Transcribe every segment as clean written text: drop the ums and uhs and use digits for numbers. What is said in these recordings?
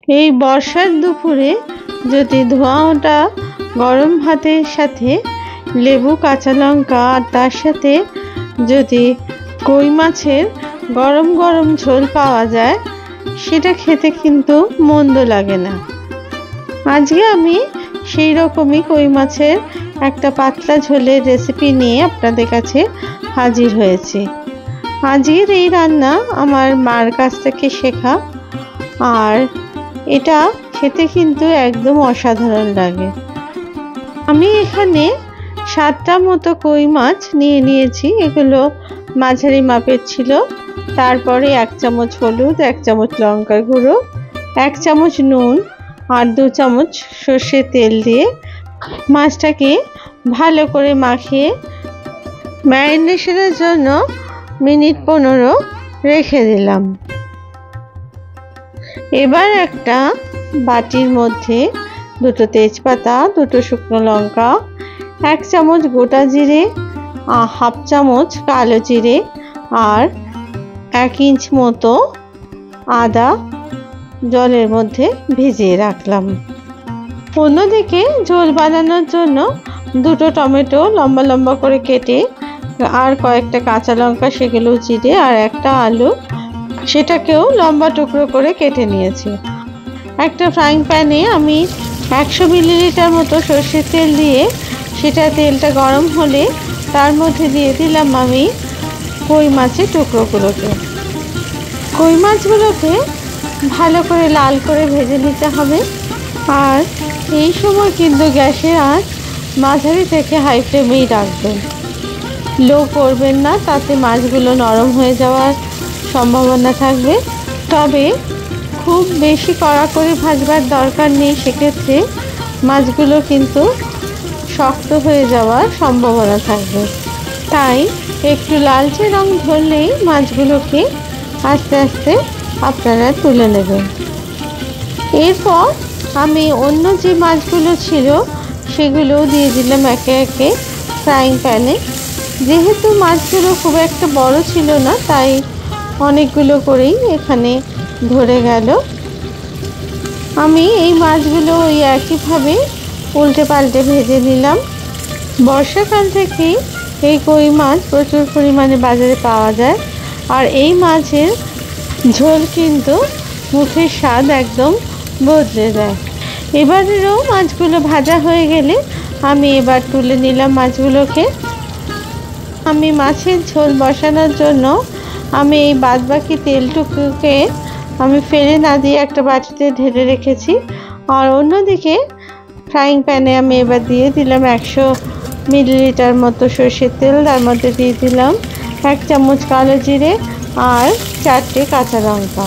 এই বর্ষার দুপুরে যদি ধোঁয়া ওঠা গরম ভাতের সাথে লেবু কাঁচা লঙ্কা আর তার সাথে যদি কই মাছের গরম গরম ঝোল পাওয়া যায়, সেটা খেতে কিন্তু মন্দ লাগে না। আজকে আমি সেই রকমই কই মাছের একটা পাতলা ঝোলের রেসিপি নিয়ে আপনাদের কাছে হাজির হয়েছি। আজকের এই রান্না আমার মার কাছ থেকে শেখা, আর এটা খেতে কিন্তু একদম অসাধারণ লাগে। আমি এখানে 7টা মতো কই মাছ নিয়ে নিয়েছি। এগুলো মাঝারি মাপের ছিল। তারপরে 1 চামচ হলুদ, 1 চামচ লঙ্কার গুঁড়ো, 1 চামচ নুন আর 2 চামচ সর্ষের তেল দিয়ে মাছটাকে ভালো করে মাখিয়ে ম্যারিনেশনের জন্য মিনিট 15 রেখে দিলাম। এবার একটা বাটির মধ্যে 2টো তেজপাতা, 2টো শুকনো লঙ্কা, 1 চামচ গোটা জিরে, 1/2 চামচ কালো জিরে আর 1 ইঞ্চ মতো আদা জলের মধ্যে ভিজিয়ে রাখলাম। অন্যদিকে ঝোল বানানোর জন্য 2টো টমেটো লম্বা লম্বা করে কেটে আর কয়েকটা কাঁচা লঙ্কা সেগুলো চিড়ে আর একটা আলু সেটাকেও লম্বা টুকরো করে কেটে নিয়েছি। একটা ফ্রাইং প্যানে আমি 100 মিলিলিটার মতো সর্ষের তেল দিয়ে তেলটা গরম হলে তার মধ্যে দিয়ে দিলাম আমি কই মাছের টুকরোগুলোকে। কই মাছগুলোকে ভালো করে লাল করে ভেজে নিতে হবে। আর এই সময় কিন্তু গ্যাসের আঁচ মাঝারি থেকে হাই ফ্লেমেই রাখবেন, লো করবেন না, তাতে মাছগুলো নরম হয়ে যাওয়ার সম্ভাবনা থাকবে। তবে খুব বেশি কড়া করে ভাজবার দরকার নেই, সেক্ষেত্রে মাছগুলো কিন্তু শক্ত হয়ে যাওয়ার সম্ভাবনা থাকবে। তাই একটু লালচে রং ধরলেই মাছগুলোকে আস্তে আস্তে আপনারা তুলে নেবেন। এরপর আমি অন্য যে মাছগুলো ছিল সেগুলো দিয়ে দিলাম একে একে ফ্রাইং প্যানে। যেহেতু মাছগুলো খুব একটা বড় ছিল না, তাই অনেকগুলো করেই এখানে ধরে গেল। আমি এই মাছগুলো ওই একইভাবে উল্টে পাল্টে ভেজে নিলাম। বর্ষাকাল থেকেই এই কই মাছ প্রচুর পরিমাণে বাজারে পাওয়া যায়, আর এই মাছের ঝোল কিন্তু মুখের স্বাদ একদম বদলে দেয়। এবারেরও মাছগুলো ভাজা হয়ে গেলে আমি এবার তুলে নিলাম মাছগুলোকে। আমি মাছের ঝোল বসানোর জন্য আমি এই বাদবাকি তেলটুকুকে আমি ফেলে না দিয়ে একটা বাটিতে ঢেলে রেখেছি। আর অন্যদিকে ফ্রাইং প্যানে আমি এবার দিয়ে দিলাম 100 মিলিলিটার মতো সর্ষের তেল। তার মধ্যে দিয়ে দিলাম 1 চামচ কালো জিরে আর 4টে কাঁচা লঙ্কা।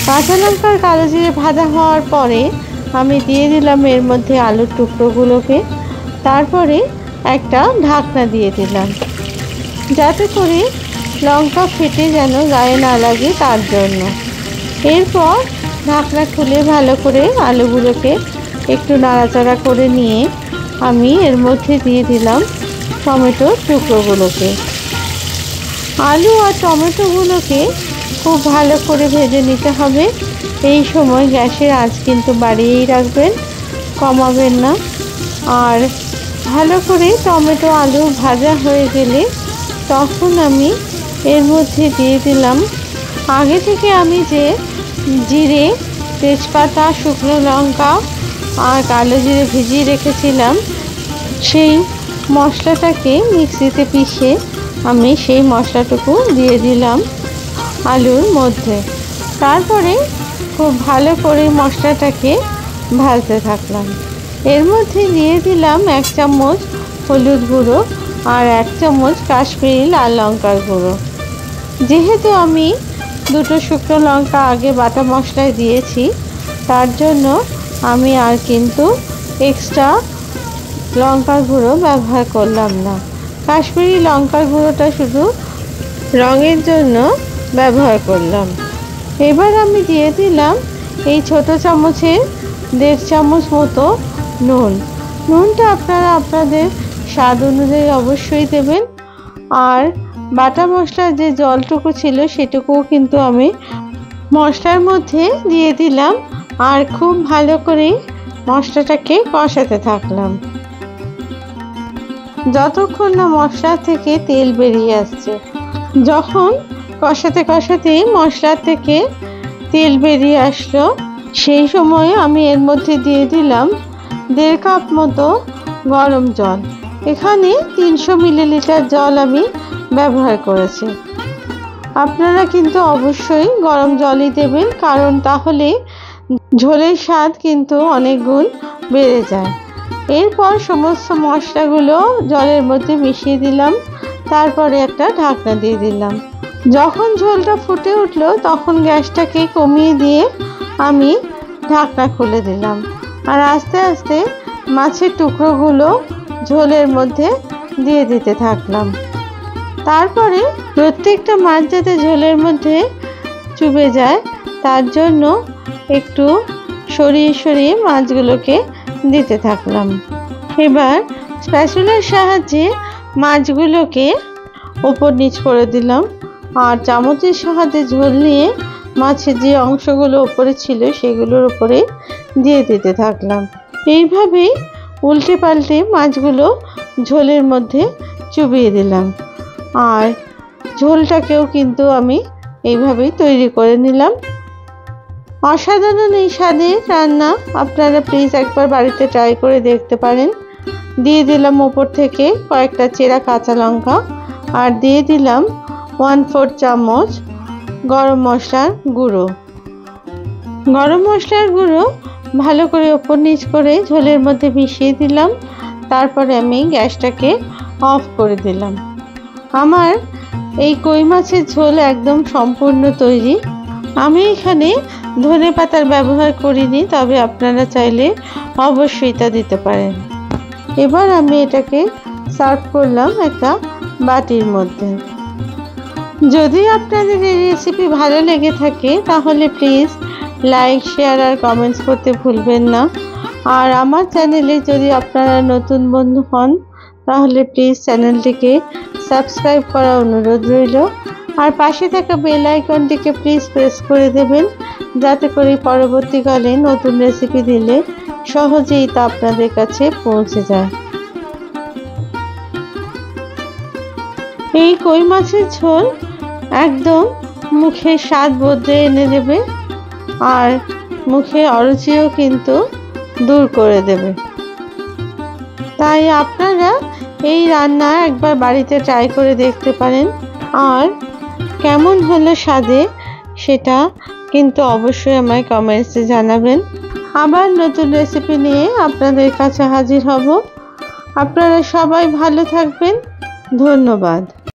কাঁচা লঙ্কার কালো জিরে ভাজা হওয়ার পরে আমি দিয়ে দিলাম এর মধ্যে আলুর টুকরোগুলোকে। তারপরে একটা ঢাকনা দিয়ে দিলাম, যাতে করে লঙ্কা ফেটে যেন গায়ে না লাগে তার জন্য। এরপর ঢাকনা খুলে ভালো করে আলুগুলোকে একটু নাড়াচাড়া করে নিয়ে আমি এর মধ্যে দিয়ে দিলাম টমেটোর টুকরোগুলোকে। আলু আর টমেটোগুলোকে খুব ভালো করে ভেজে নিতে হবে। এই সময় গ্যাসের আঁচ কিন্তু বাড়িয়েই রাখবেন, কমাবেন না। আর ভালো করে টমেটো আলু ভাজা হয়ে গেলে তখন আমি এর মধ্যে দিয়ে দিলাম আগে থেকে আমি যে জিরে, তেজপাতা, শুকনো লঙ্কা আর কালো জিরে ভিজিয়ে রেখেছিলাম, সেই মশলাটাকে মিক্সিতে পিষে আমি সেই মশলাটুকু দিয়ে দিলাম আলুর মধ্যে। তারপরে খুব ভালো করে মশলাটাকে ভাজতে থাকলাম। এর মধ্যে দিয়ে দিলাম 1 চামচ হলুদ গুঁড়ো আর 1 চামচ কাশ্মীরি লাল লঙ্কার গুঁড়ো। যেহেতু আমি 2টো শুকনো লঙ্কা আগে বাটা মশলায় দিয়েছি, তার জন্য আমি আর কিন্তু এক্সট্রা লঙ্কার গুঁড়ো ব্যবহার করলাম না। কাশ্মীরি লঙ্কার গুঁড়োটা শুধু রঙের জন্য ব্যবহার করলাম। এবার আমি দিয়ে দিলাম এই ছোট চামচের 1.5 চামচ মতো নুন। নুনটা আপনারা আপনাদের স্বাদ অনুযায়ী অবশ্যই দেবেন। আর বাটা মশলার যে জলটুকু ছিল সেটুকুও কিন্তু আমি মশলার মধ্যে দিয়ে দিলাম। আর খুব ভালো করে মশলাটাকে কষাতে থাকলাম যতক্ষণ না মশলা থেকে তেল বেরিয়ে আসছে। যখন কষাতে কষাতে মশলা থেকে তেল বেরিয়ে আসলো, সেই সময় আমি এর মধ্যে দিয়ে দিলাম 1.5 কাপ মতো গরম জল। এখানে 300 মিলিলিটার জল আমি ব্যবহার করেছি। আপনারা কিন্তু অবশ্যই গরম জলই দেবেন, কারণ তাহলে ঝোলের স্বাদ কিন্তু অনেক গুণ বেড়ে যায়। এরপর সমস্ত মশলাগুলো জলের মধ্যে মিশিয়ে দিলাম, তারপরে একটা ঢাকনা দিয়ে দিলাম। যখন ঝোলটা ফুটে উঠলো তখন গ্যাসটাকে কমিয়ে দিয়ে আমি ঢাকনা খুলে দিলাম, আর আস্তে আস্তে মাছের টুকরোগুলো ঝোলের মধ্যে দিয়ে দিতে থাকলাম। তারপরে প্রত্যেকটা মাছ যাতে ঝোলের মধ্যে চুবে যায় তার জন্য একটু সরিয়ে সরিয়ে মাছগুলোকে দিতে থাকলাম। এবার স্প্যাচুলার সাহায্যে মাছগুলোকে ওপর নিচ করে দিলাম, আর চামচের সাহায্যে ঝোল নিয়ে মাছের যে অংশগুলো ওপরে ছিল সেগুলোর উপরে দিয়ে দিতে থাকলাম। এইভাবেই উল্টে পাল্টে মাছগুলো ঝোলের মধ্যে চুবিয়ে দিলাম, আর ঝোলটাকেও কিন্তু আমি এইভাবেই তৈরি করে নিলাম। অসাধারণ এই স্বাদের রান্না আপনারা প্লিজ একবার বাড়িতে ট্রাই করে দেখতে পারেন। দিয়ে দিলাম ওপর থেকে কয়েকটা চেরা কাঁচা লঙ্কা, আর দিয়ে দিলাম 1/4 চামচ গরম মশলার গুঁড়ো। গরম মশলার গুঁড়ো ভালো করে ওপর নিচ করে ঝোলের মধ্যে মিশিয়ে দিলাম, তারপরে আমি গ্যাসটাকে অফ করে দিলাম। আমার এই কই মাছের ঝোল একদম সম্পূর্ণ তৈরি। আমি এখানে ধনেপাতার ব্যবহার করিনি, তবে আপনারা চাইলে অবশ্যই তা দিতে পারেন। এবার আমি এটাকে সার্ভ করলাম একটা বাটির মধ্যে। যদি আপনাদের এই রেসিপি ভালো লেগে থাকে তাহলে প্লিজ লাইক, শেয়ার আর কমেন্টস করতে ভুলবেন না। আর আমার চ্যানেলে যদি আপনারা নতুন বন্ধু হন তাহলে প্লিজ চ্যানেলটিকে সাবস্ক্রাইব করার অনুরোধ রইল, আর পাশে থাকা বেল আইকনটিকে প্লিজ প্রেস করে দেবেন, যাতে করে পরবর্তীকালে নতুন রেসিপি দিলে সহজেই তা আপনাদের কাছে পৌঁছে যায়। এই কই মাছের ঝোল একদম মুখে স্বাদ বদলে এনে দেবে, আর মুখে অরুচিও কিন্তু দূর করে দেবে। তাই আপনারা এই রান্না একবার বাড়িতে ট্রাই করে দেখতে পারেন, আর কেমন হলো স্বাদে সেটা কিন্তু অবশ্যই আমায় কমেন্টসে জানাবেন। আবার নতুন রেসিপি নিয়ে আপনাদের কাছে হাজির হব। আপনারা সবাই ভালো থাকবেন। ধন্যবাদ।